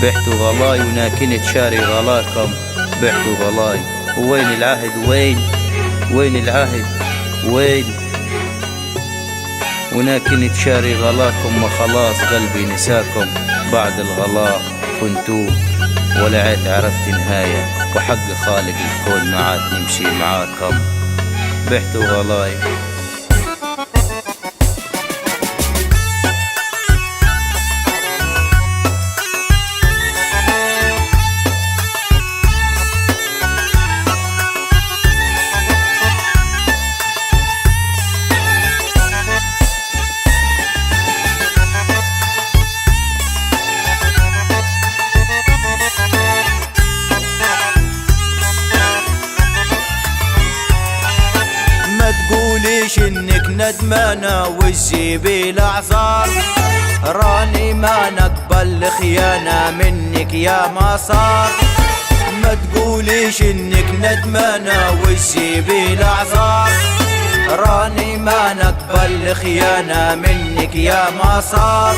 بعتوا غلاي وناكنت شاري غلاكم، بعتوا غلاي. وين العهد وين العهد وين؟ وناكنت شاري غلاكم، ما خلاص قلبي نساكم. بعد الغلاء كنتو ولا عاد عرفت نهاية، وحق خالق الكون ما عاد نمشي معاكم. بعتوا غلاي. تقوليش انك ندمانة وتجيبي الاعذار، راني ما نقبل الخيانة منك يا ما صار. ما تقوليش انك ندمانة وتجيبي الاعذار، راني ما نقبل الخيانة منك يا ما صار.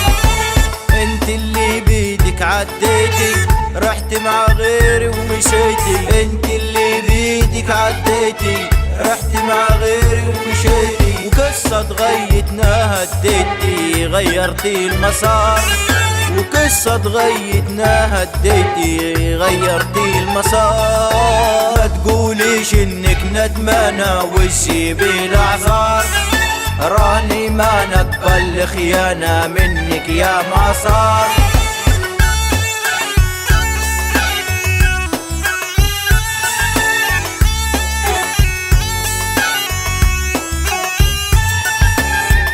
انت اللي بيدك عديتي، رحت مع غيري ومشيتي. انت اللي بيدك عديتي، رحت مع غيري ومشيتي. وقصة غيتنا هديتي، غيرتي المسار. وقصة غيتنا هديتي، غيرتي المسار. ما تقوليش انك ندمانة وتجيبي الاعذار، راني ما نقبل خيانة منك يا ما صار.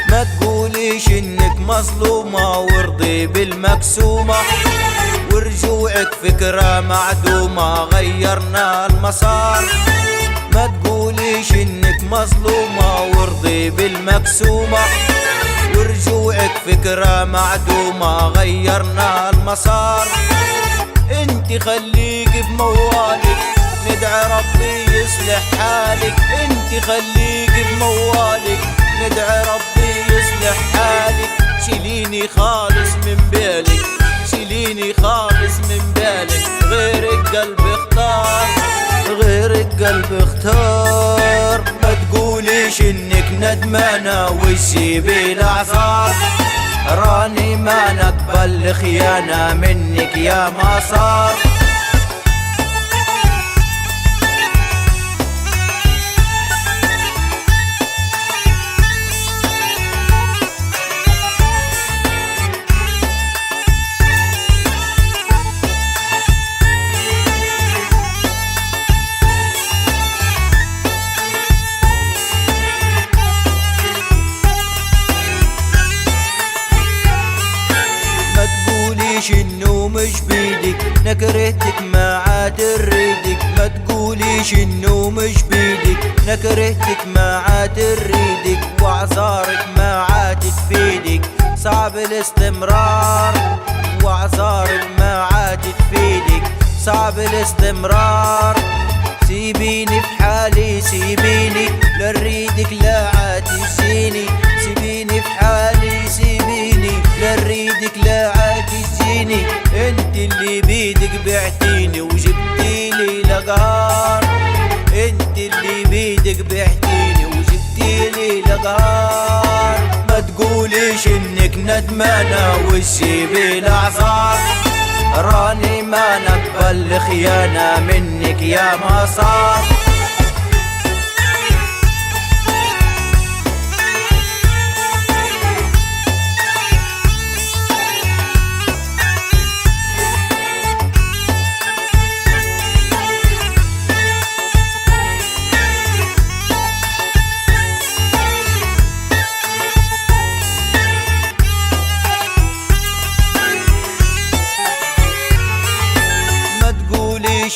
ما تقوليش انك مظلومة وارضي بالمقسومة، ورجوعك فكرة معدومة غيرنا المسار. ما تقوليش انك مظلومة وارضي بالمقسومة، ورجوعك فكرة معدومة غيرنا المسار. انت خليك بموالك، ندعي ربي يصلح حالك. انت خليك بموالك، ندعي ربي يصلح حالك. شيليني خالص من بالك، شيليني خالص من بالك. غيرك قلب اختار، غيرك قلب اختار. ما تقوليش انك ندمانة وتجيبي الاعذار، راني ما نقبل خيانة منك يا ما صار. انه مش بيدك، نكرهتك ما عاد نريدك. ما تقوليش انه مش بيدك، نكرهتك ما عاد نريدك. واعذارك ما عاد تفيدك، صعب الاستمرار. واعذارك ما عاد تفيدك، صعب الاستمرار. سيبيني في حالي، سيبيني لا نريدك لا عاد تجيني. سيبيني في حالي، سيبيني لا نريدك لا عاد تجيني. انت اللي بيدك بعتيني وجبتيلي لقهار. انت اللي بيدك بعتيني وجبتيلي لقهار. ما تقوليش انك ندمانة وتجيبي الاعذار، راني ما نقبل خيانة منك يا ما صار.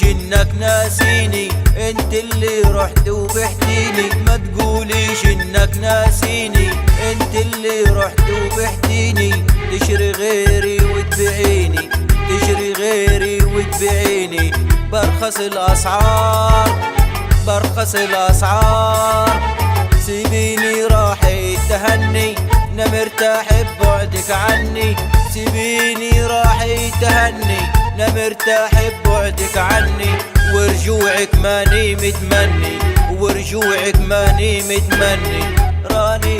انك ناسيني، انت اللي رحت وبحتيني. ما تقوليش انك ناسيني، انت اللي رحت وبحتيني. تشري غيري وتبيعيني، تشري غيري وتبيعيني. برخص الاسعار، برخص الاسعار. سيبيني راحي تهني، انا مرتاح ببعدك عني. سيبيني راحي تهني، انا مرتاح ببعدك عني، ورجوعك ماني متمني، ورجوعك ماني متمني. راني